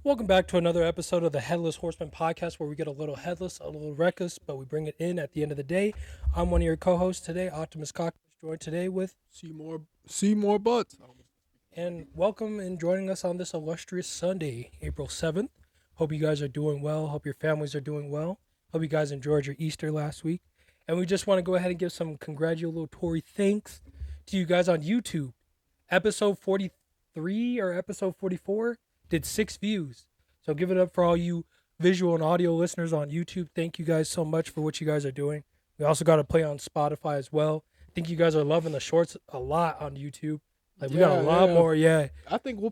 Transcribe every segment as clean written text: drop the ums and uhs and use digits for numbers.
Welcome back to another episode of the Headless Horsemen Podcast, where we get a little headless, a little reckless, but we bring it in at the end of the day. I'm one of your co-hosts today, Optimus Cockfish, joined today with See more butts. and welcome and joining us on this illustrious Sunday, April 7th. Hope you guys are doing well. Hope your families are doing well. Hope you guys enjoyed your Easter last week. And we just want to go ahead and give some congratulatory thanks to you guys on YouTube. Episode 43 or episode 44 did 6 views. So give it up for all you visual and audio listeners on YouTube. Thank you guys so much for what you guys are doing. We also got to play on Spotify as well. I think you guys are loving the shorts a lot on YouTube. Like we got a lot more, I think we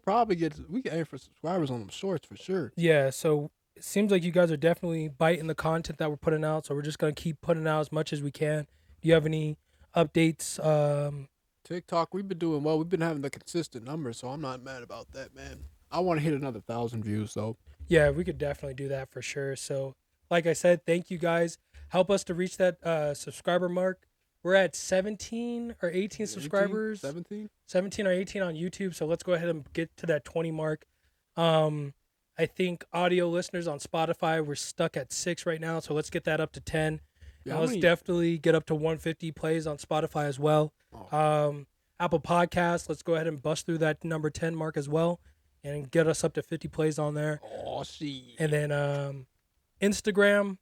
can aim for subscribers on them shorts for sure. Yeah, so it seems like you guys are definitely biting the content that we're putting out. So we're just going to keep putting out as much as we can. Do you have any updates? TikTok, we've been doing well. We've been having the consistent numbers, so I'm not mad about that, man. I want to hit another 1,000 views, though. Yeah, we could definitely do that for sure. So, like I said, thank you guys. Help us to reach that subscriber mark. We're at 17 or 18 subscribers. 17 or 18 on YouTube. So let's go ahead and get to that 20 mark. I think audio listeners on Spotify, we're stuck at 6 right now. So let's get that up to 10. Yeah, let's definitely get up to 150 plays on Spotify as well. Apple Podcasts, let's go ahead and bust through that number 10 mark as well and get us up to 50 plays on there. Oh, see. And then Instagram,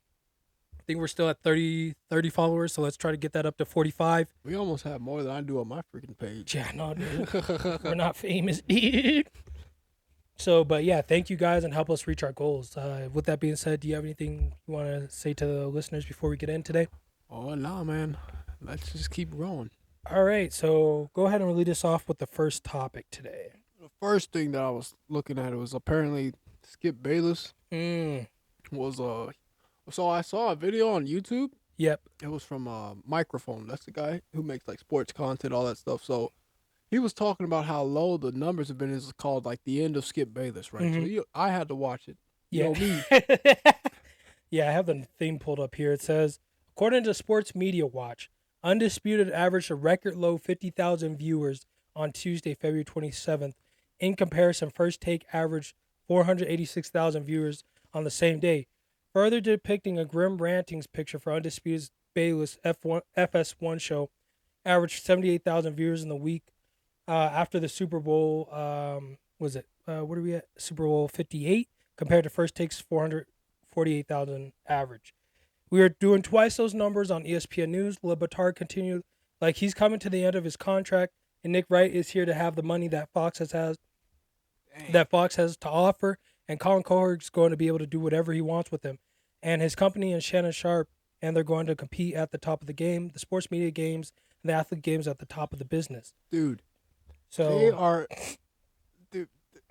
I think we're still at 30 followers, so let's try to get that up to 45. We almost have more than I do on my freaking page. Yeah, no, dude. We're not famous, dude. So, but yeah, thank you guys and help us reach our goals. With that being said, do you have anything you want to say to the listeners before we get in today? Oh, nah, man. Let's just keep going. All right, so go ahead and lead us off with the first topic today. The first thing that I was looking at was apparently Skip Bayless was So I saw a video on YouTube. Yep. It was from Microphone. That's the guy who makes like sports content, all that stuff. So he was talking about how low the numbers have been. It's called like the end of Skip Bayless, right? Mm-hmm. So I had to watch it. Yeah. You know me. Yeah, I have the thing pulled up here. It says, according to Sports Media Watch, Undisputed averaged a record low 50,000 viewers on Tuesday, February 27th. In comparison, First Take averaged 486,000 viewers on the same day, further depicting a grim rantings picture for Undisputed Bayless FS1 show, averaged 78,000 viewers in the week after the Super Bowl. What are we at? Super Bowl 58 compared to First Take's 448,000 average. We are doing twice those numbers on ESPN News. Le Batard continued like he's coming to the end of his contract, and Nick Wright is here to have the money that Fox has to offer, and Colin Cowherd's going to be able to do whatever he wants with him. And his company and Shannon Sharp, and they're going to compete at the top of the game, the sports media games, and the athlete games at the top of the business. Dude. So they are. Dude,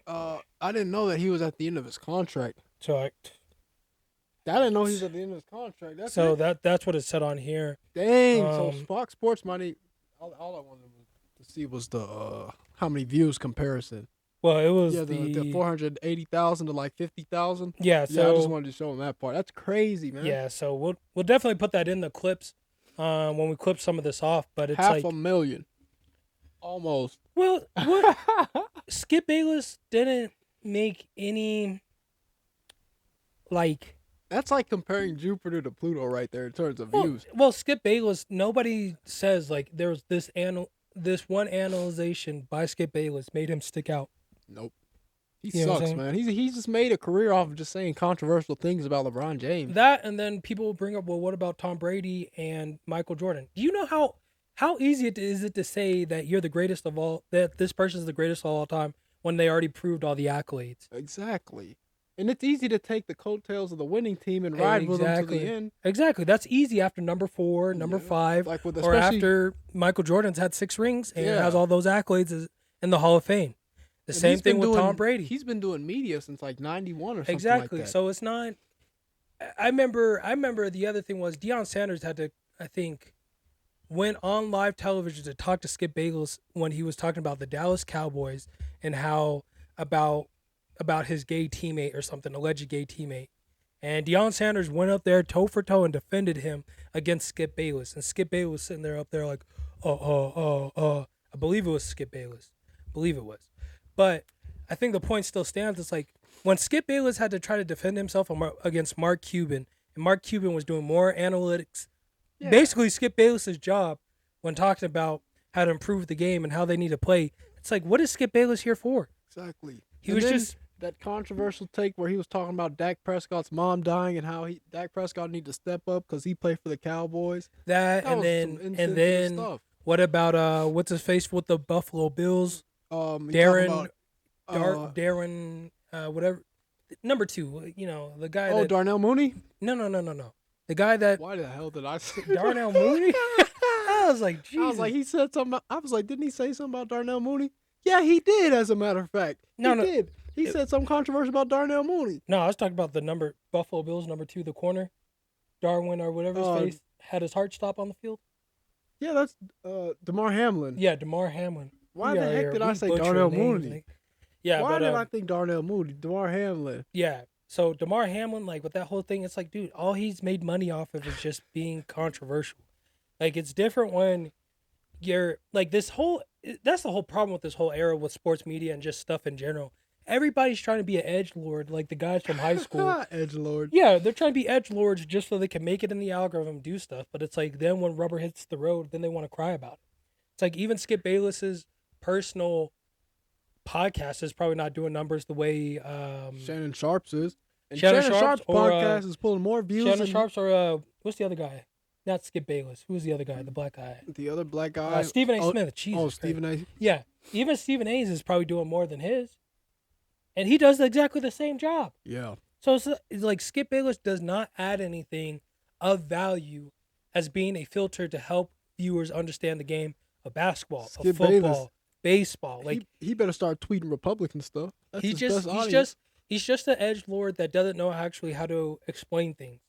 I didn't know that he was at the end of his contract. I didn't know he was at the end of his contract. That's what it said on here. Dang. So Fox Sports Money, all I wanted to see was the how many views comparison. Well, it was the 480,000 to like 50,000. Yeah, so I just wanted to show him that part. That's crazy, man. Yeah, so we'll definitely put that in the clips when we clip some of this off. But it's like 500,000, almost. Well, what Skip Bayless didn't make any like. That's like comparing Jupiter to Pluto right there in terms of views. Well, Skip Bayless, nobody says like there was this one analyzation by Skip Bayless made him stick out. Nope. He sucks, man. He's just made a career off of just saying controversial things about LeBron James. That, and then people will bring up, well, what about Tom Brady and Michael Jordan? Do you know how easy is it to say that you're the greatest of all, that this person's the greatest of all time when they already proved all the accolades? Exactly. And it's easy to take the coattails of the winning team and ride with them to the end. Exactly. That's easy after number 4, number 5, like or after Michael Jordan's had 6 rings and has all those accolades in the Hall of Fame. The same thing with Tom Brady. He's been doing media since like 91 or something exactly. like that. So it's not. I remember the other thing was Deion Sanders had to, I think, went on live television to talk to Skip Bayless when he was talking about the Dallas Cowboys and how about his gay teammate or something, alleged gay teammate. And Deion Sanders went up there toe for toe and defended him against Skip Bayless. And Skip Bayless was sitting there up there like, I believe it was Skip Bayless. I believe it was. But I think the point still stands. It's like, when Skip Bayless had to try to defend himself against Mark Cuban, and Mark Cuban was doing more analytics, basically Skip Bayless's job when talking about how to improve the game and how they need to play. It's like, what is Skip Bayless here for? Exactly. He was just that controversial take where he was talking about Dak Prescott's mom dying and how Dak Prescott need to step up because he played for the Cowboys. That and then stuff. What about what's his face with the Buffalo Bills? Darren, whatever, number 2. You know, the guy. Oh, Darnell Mooney. No. The guy that. Why the hell did I say Darnell Mooney? I was like, Jesus. I was like, he said something. I was like, didn't he say something about Darnell Mooney? Yeah, he did. As a matter of fact, he did. He said something controversial about Darnell Mooney. No, I was talking about the Buffalo Bills number 2, the corner, Darwin or whatever his face had his heart stop on the field. Yeah, that's Damar Hamlin. Yeah, Damar Hamlin. Why the heck did I say Darnell Mooney? Yeah, why did I think Darnell Mooney? Damar Hamlin. Yeah. So Damar Hamlin, like with that whole thing, it's like, dude, all he's made money off of is just being controversial. Like, it's different when you're like that's the whole problem with this whole era with sports media and just stuff in general. Everybody's trying to be an edgelord, like the guys from high school. Edgelord. Yeah, they're trying to be edgelords just so they can make it in the algorithm, do stuff. But it's like then when rubber hits the road, then they want to cry about it. It's like even Skip Bayless's personal podcast is probably not doing numbers the way Shannon Sharp's is. And Shannon Sharp's or, podcast is pulling more views. Shannon Sharp's or what's the other guy? Not Skip Bayless. Who's the other guy? The black guy. The other black guy. Stephen A. Smith. Jesus Stephen A. Yeah. Even Stephen A's is probably doing more than his. And he does exactly the same job. Yeah. So it's like Skip Bayless does not add anything of value as being a filter to help viewers understand the game of basketball, of football, Bayless, baseball. Like he better start tweeting Republican stuff. That's he's just an edgelord that doesn't know actually how to explain things.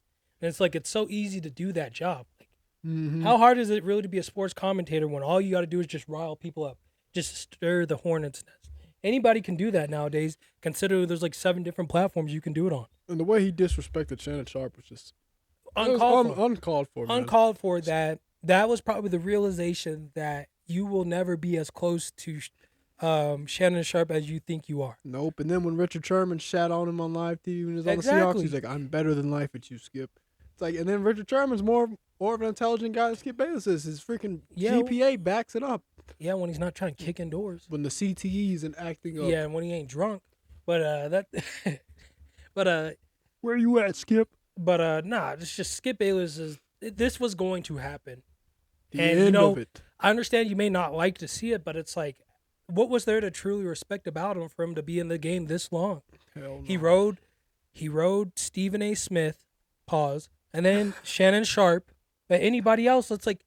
And it's like it's so easy to do that job. Like, how hard is it really to be a sports commentator when all you got to do is just rile people up, just stir the hornet's nest? Anybody can do that nowadays, considering there's like 7 different platforms you can do it on. And the way he disrespected Shannon Sharp was just uncalled for. Uncalled for. That was probably the realization that you will never be as close to Shannon Sharp as you think you are. Nope. And then when Richard Sherman shat on him on live TV when he was on the Seahawks, he's like, "I'm better than life at you, Skip." It's like, and then Richard Sherman's more of an intelligent guy than Skip Bayless is. His freaking GPA backs it up. Yeah, when he's not trying to kick indoors. When the CTEs and acting up. Yeah, and when he ain't drunk. But where you at, Skip? But it's just Skip Bayless this was going to happen. The end of it. I understand you may not like to see it, but it's like, what was there to truly respect about him for him to be in the game this long? Hell no. He rode Stephen A. Smith, and then Shannon Sharp. But anybody else, it's like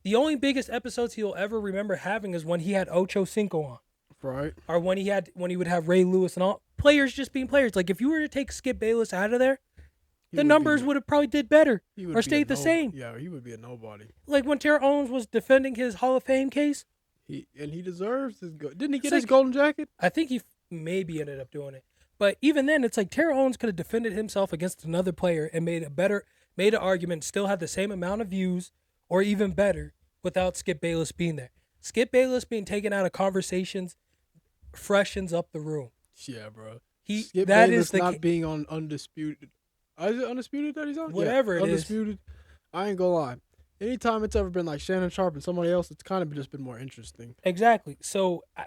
the only biggest episodes he'll ever remember having is when he had Ocho Cinco on. Right. Or when he would have Ray Lewis and all players just being players. Like if you were to take Skip Bayless out of there, the numbers would have probably did better or stayed the same. Yeah, he would be a nobody. Like when Terrell Owens was defending his Hall of Fame case. He deserves his didn't he get his golden jacket? I think he maybe ended up doing it. But even then, it's like Terrell Owens could have defended himself against another player and made an argument, still had the same amount of views or even better without Skip Bayless being there. Skip Bayless being taken out of conversations freshens up the room. Yeah, bro. Skip Bayless not being on Undisputed. Is it Undisputed that he's on? Whatever it Undisputed. Is. I ain't gonna lie. Anytime it's ever been like Shannon Sharp and somebody else, it's kind of just been more interesting. Exactly. So I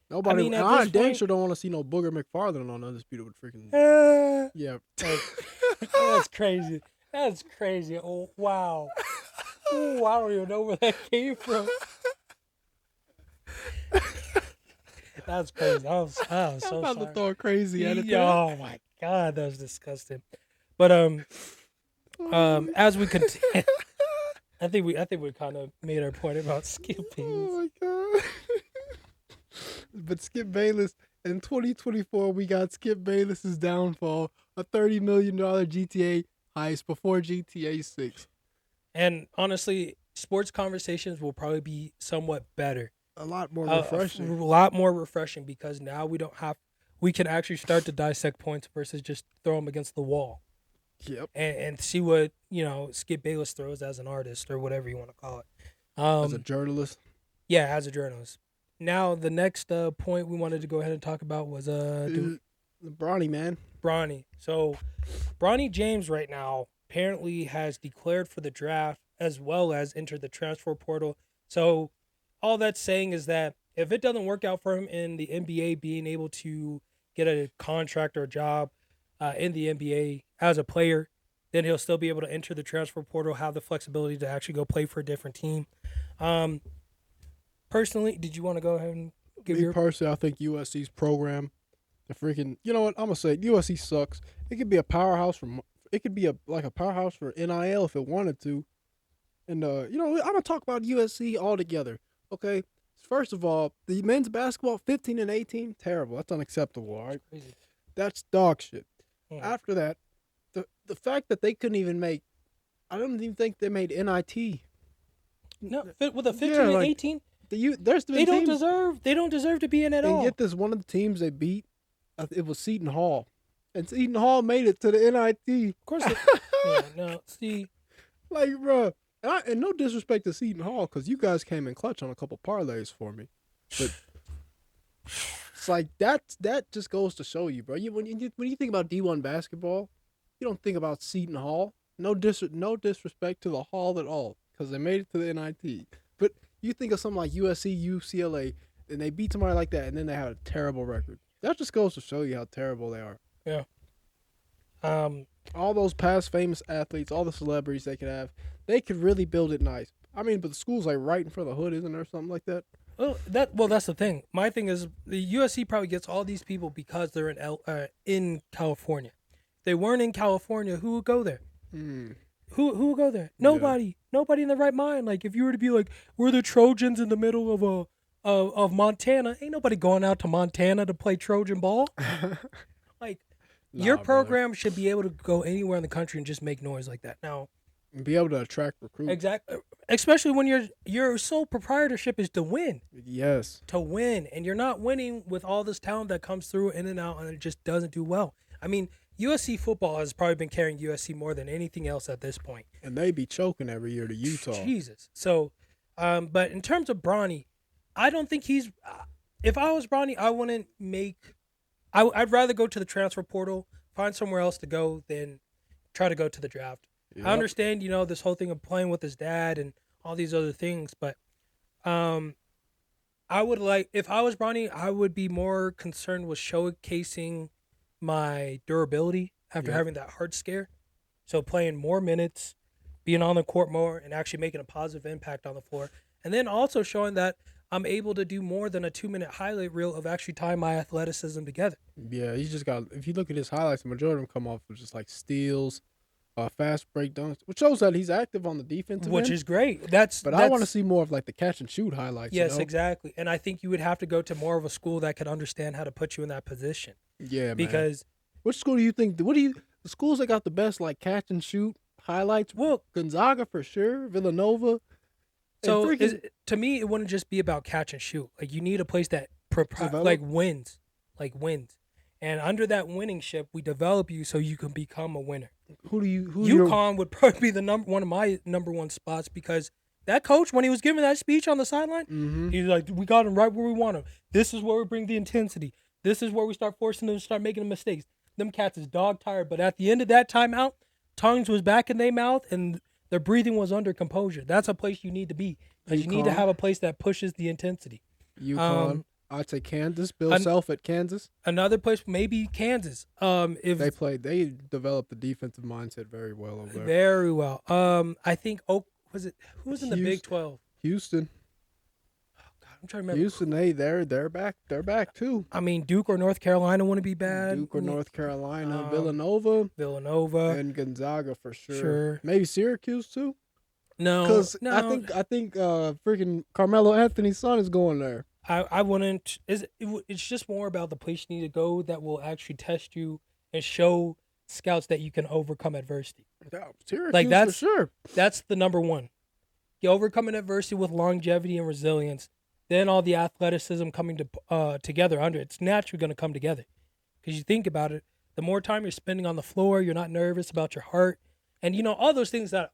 dang sure don't want to see no Booger McFarland on Undisputed with freaking. Yeah. That's crazy. That's crazy. Oh wow. Oh, I don't even know where that came from. That's crazy. I was so I'm about sorry. to throw a crazy at it. Oh my god, that was disgusting. But as we continue, I think we kind of made our point about Skip Bayless. Oh my god. But Skip Bayless in 2024, we got Skip Bayless's downfall, a $30 million GTA heist before GTA 6. And honestly, sports conversations will probably be somewhat better. A lot more refreshing. A lot more refreshing because now we can actually start to dissect points versus just throw them against the wall. Yep. And see what, Skip Bayless throws as an artist or whatever you want to call it. As a journalist? Yeah, as a journalist. Now, the next point we wanted to go ahead and talk about was... Bronny, man. Bronny. So, Bronny James right now apparently has declared for the draft as well as entered the transfer portal. So, all that's saying is that if it doesn't work out for him in the NBA, being able to get a contract or a job in the NBA as a player, then he'll still be able to enter the transfer portal, have the flexibility to actually go play for a different team. Personally, did you want to go ahead and give your... Personally, I think USC's program, the freaking, you know what, I'm going to say USC sucks. It could be a powerhouse like a powerhouse for NIL if it wanted to. And, I'm going to talk about USC altogether. Okay, first of all, the men's basketball 15 and 18, terrible. That's unacceptable. All right, that's dog shit. After that, the fact that they couldn't even make, I don't even think they made NIT. No, with a 15 and 18, they don't deserve to be in at all. And get this, one of the teams they beat, it was Seton Hall, and Seton Hall made it to the NIT. Of course, see, like, bro. And no disrespect to Seton Hall, because you guys came in clutch on a couple parlays for me. But it's like that just goes to show you, bro. When you think about D1 basketball, you don't think about Seton Hall. No disrespect to the Hall at all, because they made it to the NIT. But you think of something like USC, UCLA, and they beat somebody like that, and then they have a terrible record. That just goes to show you how terrible they are. Yeah. All those past famous athletes, all the celebrities they could have, they could really build it nice. I mean, but the school's like right in front of the hood, isn't there, something like that? Well, that's the thing. My thing is the USC probably gets all these people because they're in California. If they weren't in California, who would go there? Who would go there? Nobody. Yeah. Nobody in their right mind. Like, if you were to be like, we're the Trojans in the middle of Montana, ain't nobody going out to Montana to play Trojan ball. Like, your program should be able to go anywhere in the country and just make noise like that. Now, and be able to attract recruits. Exactly. Especially when your sole proprietorship is to win. Yes. To win. And you're not winning with all this talent that comes through in and out, and it just doesn't do well. I mean, USC football has probably been carrying USC more than anything else at this point. And they be choking every year to Utah. Jesus. So, but in terms of Bronny, I don't think he's... if I was Bronny, I wouldn't make... I'd rather go to the transfer portal, find somewhere else to go, than try to go to the draft. Yep. I understand, this whole thing of playing with his dad and all these other things, but I would if I was Bronny, I would be more concerned with showcasing my durability after having that heart scare. So playing more minutes, being on the court more, and actually making a positive impact on the floor. And then also showing that I'm able to do more than a 2-minute highlight reel of actually tying my athleticism together. Yeah, he's just got, if you look at his highlights, the majority of them come off with just like steals, fast break dunks, which shows that he's active on the defensive end. Is great. I want to see more of like the catch and shoot highlights. Yes, exactly. And I think you would have to go to more of a school that could understand how to put you in that position. Yeah, because which school do you think? The schools that got the best like catch and shoot highlights? Well, Gonzaga for sure, Villanova. So to me, it wouldn't just be about catch and shoot. Like, you need a place that wins. And under that winning ship, we develop you so you can become a winner. UConn would probably be one of my number one spots, because that coach, when he was giving that speech on the sideline, he's like, we got him right where we want him. This is where we bring the intensity. This is where we start forcing them to start making the mistakes. Them cats is dog tired, but at the end of that timeout, tongues was back in their mouth and their breathing was under composure. That's a place you need to be, because you need to have a place that pushes the intensity. UConn. I'd say Kansas. Bill Self at Kansas. Another place, maybe Kansas. If they developed the defensive mindset very well over there. Very well. I think who was in the Big 12? Houston. Oh God, I'm trying to remember. Houston, they're back. They're back too. I mean, Duke or North Carolina wouldn't be bad. Duke or North Carolina, Villanova, and Gonzaga for sure. Maybe Syracuse too. No, because I think freaking Carmelo Anthony's son is going there. I wouldn't. It's just more about the place you need to go that will actually test you and show scouts that you can overcome adversity. Syracuse, for sure. That's the number one. You overcoming adversity with longevity and resilience. Then all the athleticism coming together under it's naturally going to come together. Because you think about it, the more time you're spending on the floor, you're not nervous about your heart, and all those things that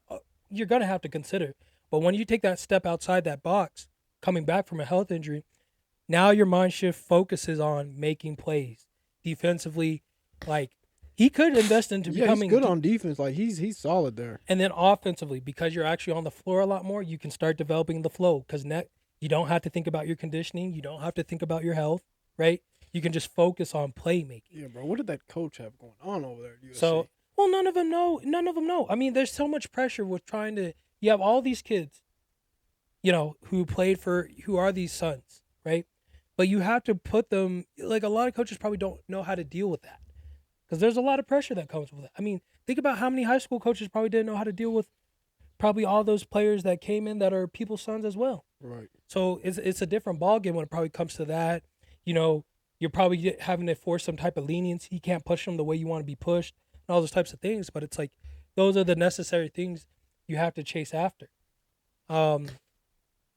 you're going to have to consider. But when you take that step outside that box, coming back from a health injury, now your mind shift focuses on making plays, defensively. Like, he could invest into becoming he's good on defense. Like he's solid there. And then offensively, because you're actually on the floor a lot more, you can start developing the flow. Because you don't have to think about your conditioning. You don't have to think about your health, right? You can just focus on playmaking. Yeah, bro. What did that coach have going on over there at USC? So, well, none of them know. None of them know. I mean, there's so much pressure with trying to. You have all these kids, who are these sons, right? But you have to put them. Like, a lot of coaches probably don't know how to deal with that, because there's a lot of pressure that comes with it. I mean, think about how many high school coaches probably didn't know how to deal with probably all those players that came in that are people's sons as well. Right. So it's a different ballgame when it probably comes to that. You're probably having to force some type of leniency. You can't push them the way you want to be pushed and all those types of things. But it's like, those are the necessary things you have to chase after.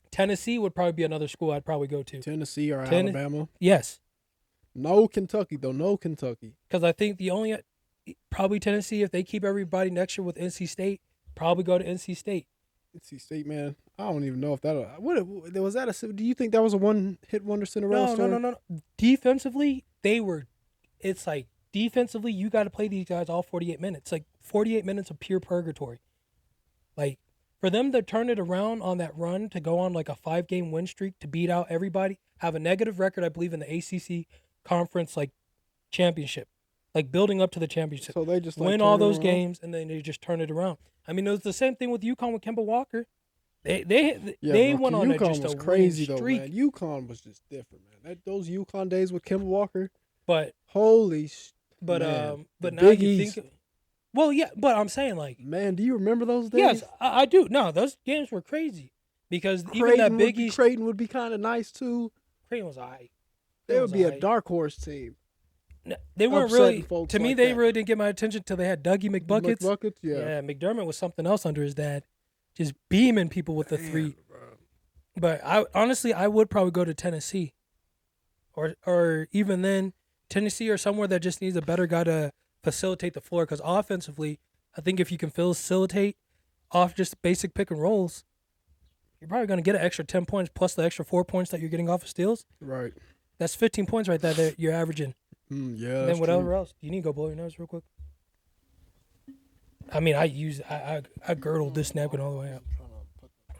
Tennessee would probably be another school I'd probably go to. Tennessee or Alabama? Yes. No Kentucky, though. No Kentucky. Because I think probably Tennessee, if they keep everybody next year with NC State, probably go to NC State. NC State, man. I don't even know if that was that. Do you think that was a one-hit wonder Cinderella story? No. Defensively, defensively, you got to play these guys all 48 minutes. Like, 48 minutes of pure purgatory. Like, for them to turn it around on that run, to go on like a 5-game win streak, to beat out everybody, have a negative record, I believe, in the ACC conference championship, like building up to the championship. So they just win all those games, and then they just turn it around. I mean, it was the same thing with UConn with Kemba Walker. They went on UConn just was a crazy though, streak. man. UConn was just different, man. Those UConn days with Kemba Walker. But holy. But man. now Big you East. think. Well, yeah, but I'm saying, like, man, do you remember those days? Yes, I do. No, those games were crazy because even that Big East. Creighton would be kind of nice too. Creighton was alright. They would be a dark horse team. No, they weren't really. To me, they really didn't get my attention until they had Dougie McBuckets. McBuckets, yeah. Yeah, McDermott was something else under his dad, just beaming people with the three. Bro. But I would probably go to Tennessee, or even then, Tennessee or somewhere that just needs a better guy to facilitate the floor. Because offensively, I think if you can facilitate off just basic pick and rolls, you're probably going to get an extra 10 points plus the extra 4 points that you're getting off of steals. Right. That's 15 points right there that you're averaging. Yeah. And then whatever else. Do you need to go blow your nose real quick? I mean, I girdled this napkin all the way up.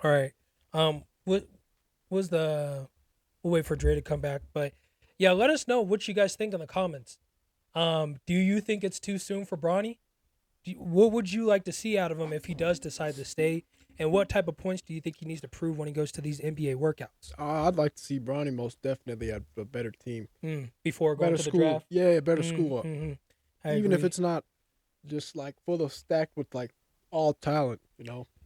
All right. What was the? We'll wait for Dre to come back, but yeah, let us know what you guys think in the comments. Do you think it's too soon for Bronny? What would you like to see out of him if he does decide to stay? And what type of points do you think he needs to prove when he goes to these NBA workouts? I'd like to see Bronny most definitely at a better team. Before going to the draft? Yeah, better school up. Even if it's not just like full of stacked with like all talent,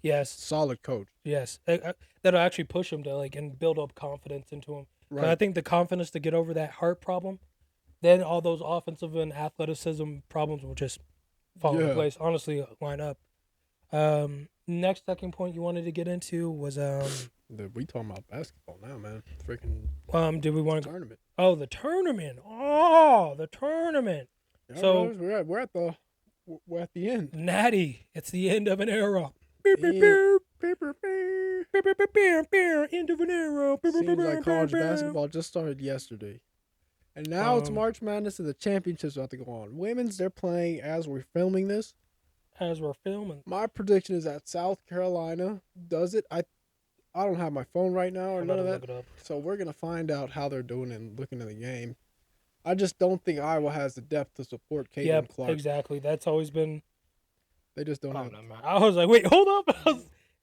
Yes. Solid coach. Yes. That'll actually push him to and build up confidence into him. Right. I think the confidence to get over that heart problem, then all those offensive and athleticism problems will just fall into place. Honestly, line up. Next second point you wanted to get into was we talking about basketball now, man. Freaking did we want to tournament? Oh, the tournament. Oh, the tournament. Yeah, so we're at the end. Natty, it's the end of an era. End of an era. Seems like college basketball just started yesterday. And now it's March Madness and the championships about to go on. Women's, they're playing as we're filming this. As we're filming. My prediction is that South Carolina does it. I don't have my phone right now or none of that. So we're going to find out how they're doing and looking at the game. I just don't think Iowa has the depth to support Caitlin Clark. Exactly. That's always been. They just don't have. I was like, wait, hold up.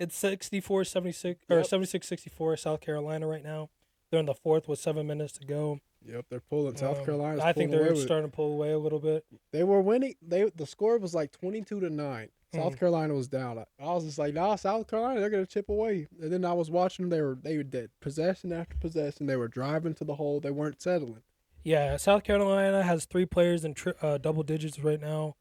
It's 64-76 or 76-64 South Carolina right now. They're in the fourth with 7 minutes to go. Yep, they're pulling. South Carolina's I think they're starting to pull away a little bit. They were winning. The score was like 22-9. South Carolina was down. I was just like, nah, South Carolina, they're gonna chip away. And then I was watching them. They did possession after possession. They were driving to the hole. They weren't settling. Yeah, South Carolina has 3 players in double digits right now.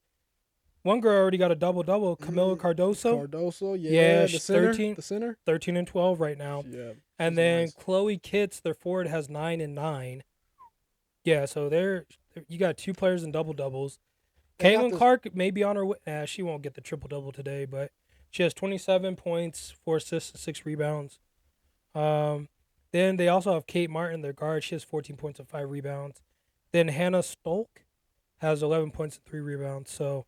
One girl already got a double-double, Camila Cardoso. Cardoso, yeah, the she's center, 13. The center, 13 and 12 right now. Yeah, and then nice. Chloe Kitts, their forward, has 9 and 9. Yeah, so you got 2 players in double doubles. Caitlin Clark may be on her way. She won't get the triple double today, but she has 27 points, 4 assists, and 6 rebounds. Then they also have Kate Martin, their guard. She has 14 points and 5 rebounds. Then Hannah Stolk, has 11 points and 3 rebounds. So,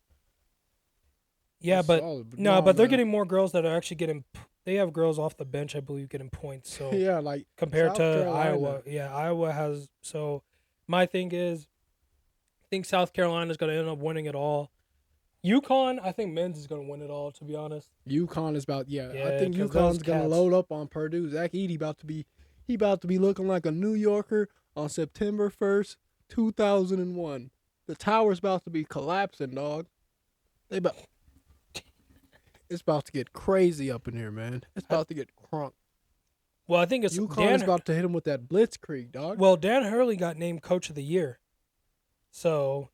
yeah, That's but solid, no, but they're man. getting more girls that are actually getting. They have girls off the bench, I believe, getting points. So Yeah, like compared South to Carolina. Iowa, yeah, Iowa has. So my thing is, I think South Carolina is going to end up winning it all. UConn, I think men's is going to win it all. To be honest. UConn is about I Yeah, think 'cause those UConn's gonna cats- load up on Purdue. Zach Edey about to be looking like a New Yorker on September 1st, 2001. The tower's about to be collapsing, dog. It's about to get crazy up in here, man. It's about to get crunk. Well, I think it's UConn is about to hit him with that blitzkrieg, dog. Well, Dan Hurley got named Coach of the Year, so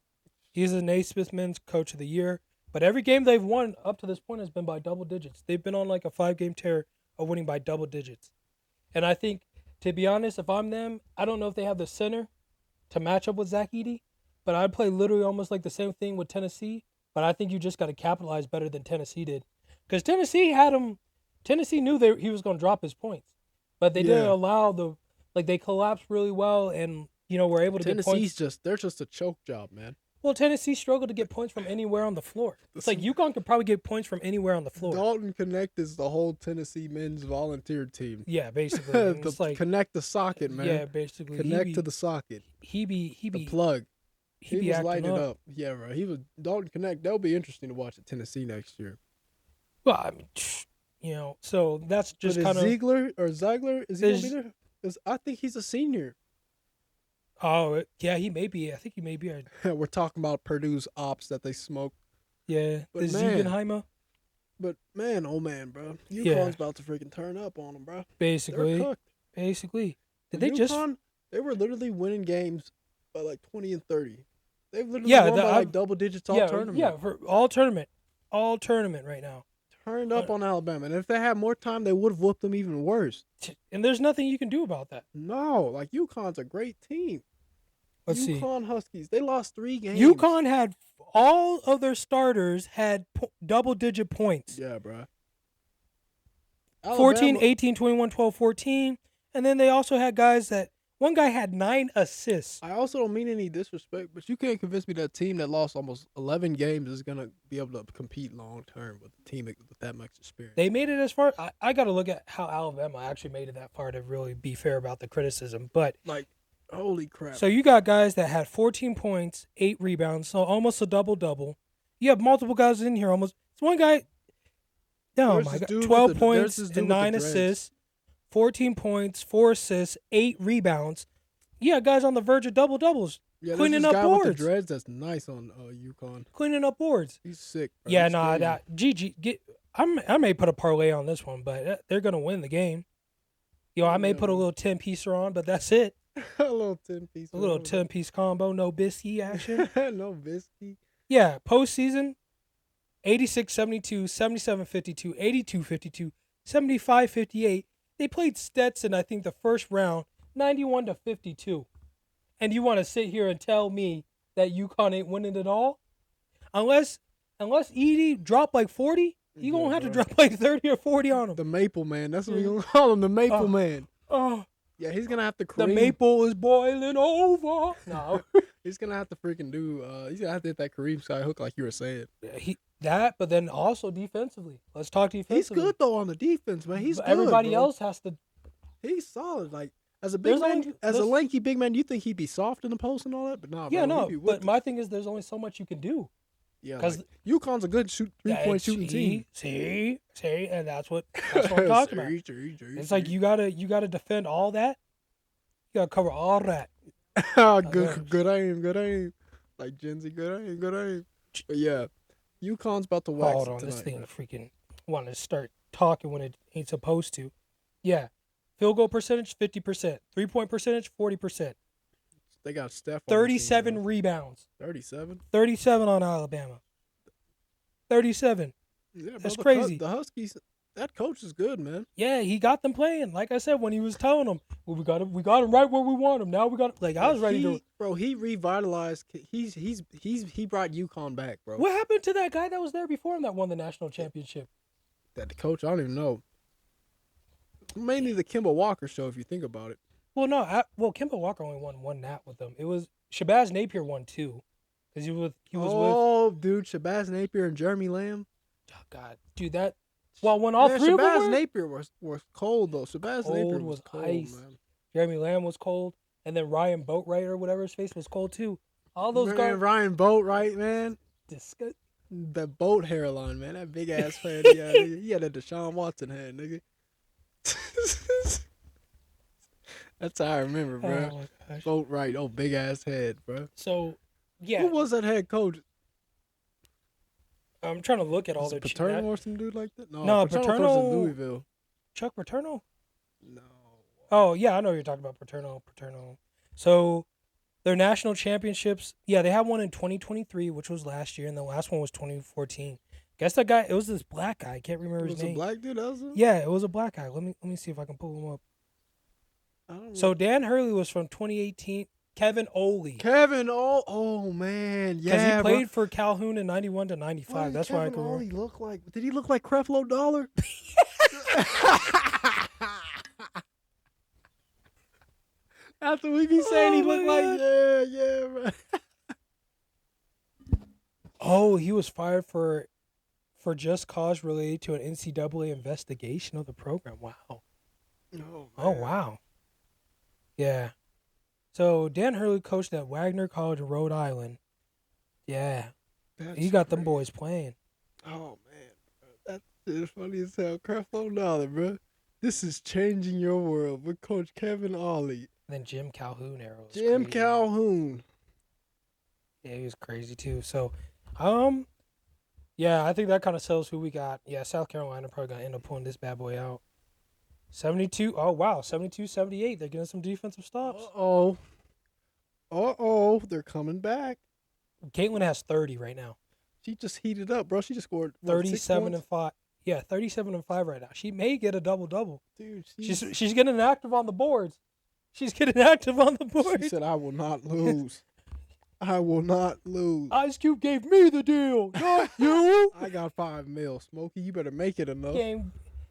he's a Naismith Men's Coach of the Year. But every game they've won up to this point has been by double digits. They've been on like a 5-game tear of winning by double digits. And I think, to be honest, if I'm them, I don't know if they have the center to match up with Zach Edey, but I'd play literally almost like the same thing with Tennessee. But I think you just got to capitalize better than Tennessee did. Because Tennessee knew he was going to drop his points. But they didn't allow they collapsed really well and, were able to get points. They're just a choke job, man. Well, Tennessee struggled to get points from anywhere on the floor. It's like UConn could probably get points from anywhere on the floor. Dalton Connect is the whole Tennessee men's volunteer team. Yeah, basically. It's like, connect the socket, man. Yeah, basically. Connect to the socket. He be the plug. He was acting lighting up. Yeah, bro. He was Dalton Connect. That'll be interesting to watch at Tennessee next year. Well, I mean, so that's just kind of Ziegler is he gonna be there? 'Cause I think he's a senior. Oh, yeah, he may be. I think he may be. We're talking about Purdue's ops that they smoke. Yeah, But the Ziegenheimer. But man, oh man, bro, UConn's about to freaking turn up on them, bro. Basically, they're cooked. Did they just? They were literally winning games by like 20 and 30. They've literally won by like double digits all tournament. Yeah, for all tournament right now. Turned up on Alabama, and if they had more time, they would have whooped them even worse. And there's nothing you can do about that. No, like UConn's a great team. Let's see. UConn Huskies, they lost 3 games. UConn had all of their starters had double-digit points. Yeah, bro. 14, 18, 21, 12, 14. And then they also had guys that one guy had 9 assists. I also don't mean any disrespect, but you can't convince me that a team that lost almost 11 games is going to be able to compete long-term with a team with that much experience. They made it as far. I got to look at how Alabama actually made it that far to really be fair about the criticism. But like, holy crap. So you got guys that had 14 points, 8 rebounds, so almost a double-double. You have multiple guys in here almost. It's one guy. Oh, my God. 12 points and 9 assists. 14 points, 4 assists, 8 rebounds. Yeah, guys on the verge of double-doubles. Yeah, cleaning this up guy boards. With the dreads that's nice on UConn. Cleaning up boards. He's sick. Bro. Yeah, He's GG. I may put a parlay on this one, but they're going to win the game. I may put a little 10-piecer on, but that's it. a little 10-piece. A little 10-piece combo, no biscuit action. No biscuit. Yeah, postseason, 86-72, 77-52, 82-52, 75-58. They played Stetson, I think, the first round, 91-52. And you want to sit here and tell me that UConn ain't winning it all? Unless Edey dropped like 40, you going to have to drop like 30 or 40 on him. The Maple Man. That's what we're going to call him, the Maple Man. Oh. Yeah, he's going to have to The maple is boiling over. No. He's going to have to freaking he's going to have to hit that Kareem sky hook like you were saying. But then also defensively. Let's talk defensively. He's good, though, on the defense, man. He's good, everybody bro. else has to. He's solid. Like, as a big man, a lanky big man, you think he'd be soft in the post and all that? But nah, yeah, bro, no. But my thing is there's only so much you can do. Yeah, because UConn's a good three-point shooting team. See, and that's what I'm talking about. It's like you gotta defend all that. You gotta cover all that. good aim. Like Gen Z, good aim. But yeah, UConn's about to wax Hold it on, tonight, this thing man. freaking wanting to start talking when it ain't supposed to. Yeah, field goal percentage 50%, 3-point percentage 40%. They got Steph. 37 rebounds. 37. 37 on Alabama. 37. Yeah, bro, That's crazy. The Huskies. That coach is good, man. Yeah, he got them playing. Like I said, when he was telling them, well, we got him right where we want him. Now we got I was ready to. Bro, he revitalized. He brought UConn back, bro. What happened to that guy that was there before him that won the national championship? That coach, I don't even know. Mainly the Kemba Walker show, if you think about it. Well, no. Kemba Walker only won one nat with them. It was Shabazz Napier won 2. Because he was with. Oh, dude, Shabazz Napier and Jeremy Lamb. Oh, God, dude, that. Well, when all three of them Shabazz Napier was cold though. Shabazz Napier was cold, ice. man. Jeremy Lamb was cold, and then Ryan Boatwright or whatever his face was cold too. All those guys. Ryan Boatwright, man. Disgust. That boat hairline, man. That big ass head. He had a Deshaun Watson head, nigga. That's how I remember, bro. Oh my gosh. Boatwright, big ass head, bro. So, yeah. Who was that head coach? I'm trying to look at all Was their it Paterno or some dude like that? No, Paterno coached in Louisville. Chuck Paterno? No. Oh, yeah, I know what you're talking about. Paterno. So, their national championships, yeah, they had one in 2023, which was last year, and the last one was 2014. Guess that guy, it was this black guy. I can't remember his name. Was it a black dude? That was him? Yeah, it was a black guy. Let me see if I can pull him up. I don't know. So, Dan Hurley was from 2018. Kevin Oley. Oh man, yeah. Because he played for Calhoun in 91 to 95. That's why I can remember. Look like? Did he look like Creflo Dollar? That's what we be saying. He looked like, yeah, man. Oh, he was fired for just cause related to an NCAA investigation of the program. Wow. Oh, wow. Yeah. So, Dan Hurley coached at Wagner College in Rhode Island. Yeah. He got them boys playing. Oh, man. That's funny as hell. Creflo Dollar, bro. This is changing your world with Coach Kevin Ollie. And then Jim Calhoun era. Jim Calhoun. Yeah, he was crazy too. So, yeah, I think that kind of sells who we got. Yeah, South Carolina probably going to end up pulling this bad boy out. 72. Oh, wow. 72-78. They're getting some defensive stops. They're coming back. Caitlin has 30 right now. She just heated up, bro. She just scored 37 and 5. Yeah, 37 and 5 right now. She may get a double-double. Dude, she's getting active on the boards. She said, I will not lose. I will not lose. Ice Cube gave me the deal, not you. I got $5 million. Smokey, you better make it enough.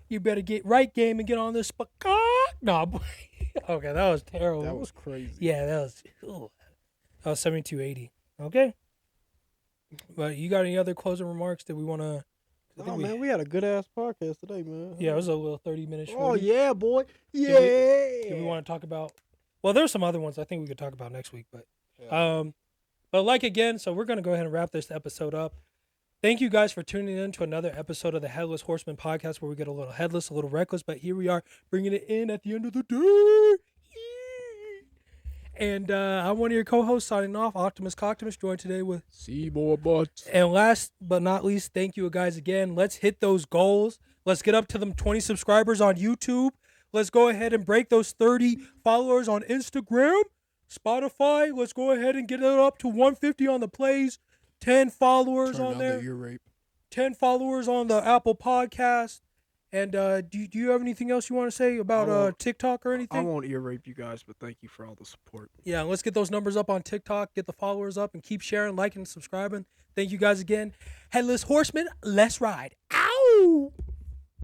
You better get right game and get on this. No, boy. Okay, that was terrible. That was crazy. Yeah, that was 72-80. Okay. But you got any other closing remarks that we want to? Oh, man, we had a good-ass podcast today, man. Yeah, it was a little 30-minute show. Oh, yeah, boy. Yeah. Do we want to talk about? Well, there's some other ones I think we could talk about next week. But, again, so we're going to go ahead and wrap this episode up. Thank you guys for tuning in to another episode of the Headless Horsemen Podcast where we get a little headless, a little reckless, but here we are bringing it in at the end of the day. And I'm one of your co-hosts signing off, Optimus Coctimus, joined today with Seymour Butts. And last but not least, thank you guys again. Let's hit those goals. Let's get up to them 20 subscribers on YouTube. Let's go ahead and break those 30 followers on Instagram, Spotify. Let's go ahead and get it up to 150 on the plays. 10 followers on there. 10 followers on the Apple Podcast. And do you have anything else you want to say about TikTok or anything? I won't ear rape you guys, but thank you for all the support. Yeah, let's get those numbers up on TikTok, get the followers up, and keep sharing, liking, and subscribing. Thank you guys again. Headless Horsemen, let's ride. Ow!